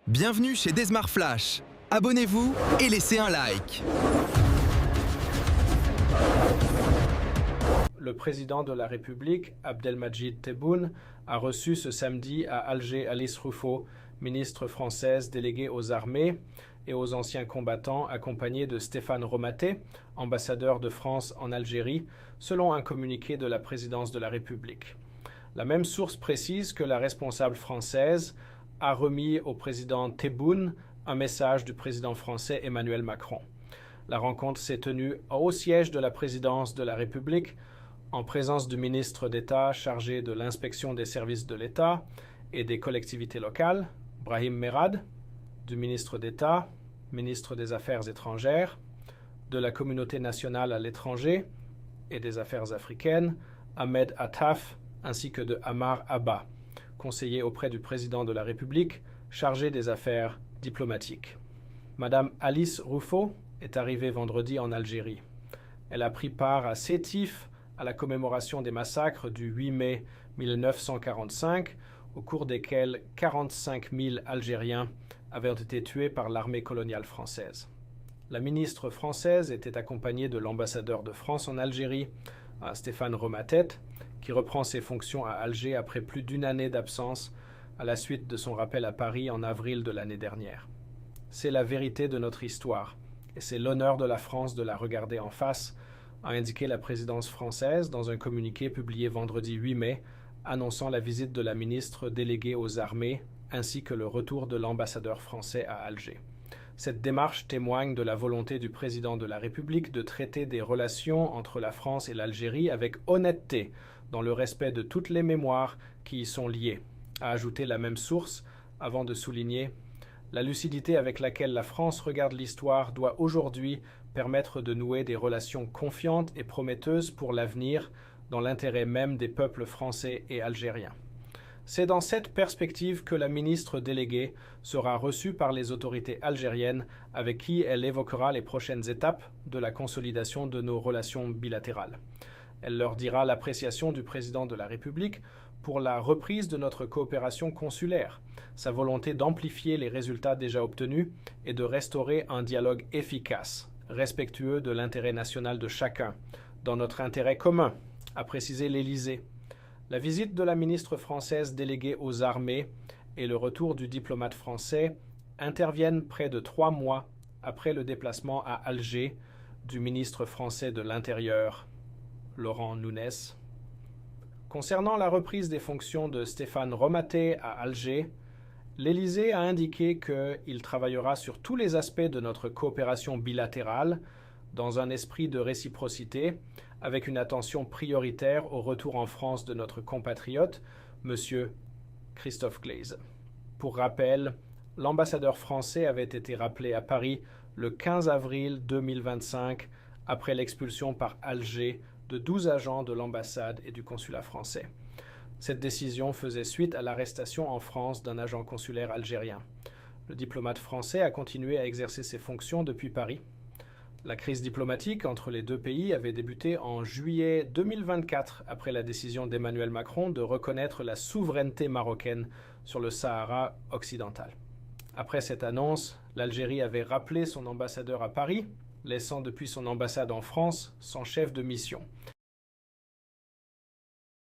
Bienvenue chez Desmar Flash. Abonnez-vous et laissez un like. Le président de la République, Abdelmadjid Tebboune, a reçu ce samedi à Alger Alice Ruffo, ministre française déléguée aux armées et aux anciens combattants, accompagnée de Stéphane Romaté, ambassadeur de France en Algérie, selon un communiqué de la présidence de la République. La même source précise que la responsable française a remis au président Tebboune un message du président français Emmanuel Macron. La rencontre s'est tenue au siège de la présidence de la République, en présence du ministre d'État chargé de l'inspection des services de l'État et des collectivités locales, Brahim Merad, du ministre d'État, ministre des Affaires étrangères, de la communauté nationale à l'étranger et des Affaires africaines, Ahmed Attaf, ainsi que de Amar Abba, conseiller auprès du président de la République, chargé des affaires diplomatiques. Madame Alice Ruffo est arrivée vendredi en Algérie. Elle a pris part à Sétif, à la commémoration des massacres du 8 mai 1945, au cours desquels 45 000 Algériens avaient été tués par l'armée coloniale française. La ministre française était accompagnée de l'ambassadeur de France en Algérie, Stéphane Romatet, qui reprend ses fonctions à Alger après plus d'une année d'absence à la suite de son rappel à Paris en avril de l'année dernière. C'est la vérité de notre histoire, et c'est l'honneur de la France de la regarder en face, a indiqué la présidence française dans un communiqué publié vendredi 8 mai, annonçant la visite de la ministre déléguée aux armées ainsi que le retour de l'ambassadeur français à Alger. Cette démarche témoigne de la volonté du président de la République de traiter des relations entre la France et l'Algérie avec honnêteté, dans le respect de toutes les mémoires qui y sont liées, a ajouté la même source avant de souligner « La lucidité avec laquelle la France regarde l'histoire doit aujourd'hui permettre de nouer des relations confiantes et prometteuses pour l'avenir dans l'intérêt même des peuples français et algériens. » C'est dans cette perspective que la ministre déléguée sera reçue par les autorités algériennes avec qui elle évoquera les prochaines étapes de la consolidation de nos relations bilatérales. Elle leur dira l'appréciation du président de la République pour la reprise de notre coopération consulaire, sa volonté d'amplifier les résultats déjà obtenus et de restaurer un dialogue efficace, respectueux de l'intérêt national de chacun, dans notre intérêt commun, a précisé l'Élysée. La visite de la ministre française déléguée aux armées et le retour du diplomate français interviennent près de 3 mois après le déplacement à Alger du ministre français de l'Intérieur, Laurent Nunez. Concernant la reprise des fonctions de Stéphane Romaté à Alger, l'Élysée a indiqué qu'il travaillera sur tous les aspects de notre coopération bilatérale dans un esprit de réciprocité, avec une attention prioritaire au retour en France de notre compatriote, M. Christophe Glaise. Pour rappel, l'ambassadeur français avait été rappelé à Paris le 15 avril 2025 après l'expulsion par Alger de 12 agents de l'ambassade et du consulat français. Cette décision faisait suite à l'arrestation en France d'un agent consulaire algérien. Le diplomate français a continué à exercer ses fonctions depuis Paris. La crise diplomatique entre les deux pays avait débuté en juillet 2024 après la décision d'Emmanuel Macron de reconnaître la souveraineté marocaine sur le Sahara occidental. Après cette annonce, l'Algérie avait rappelé son ambassadeur à Paris, laissant depuis son ambassade en France son chef de mission.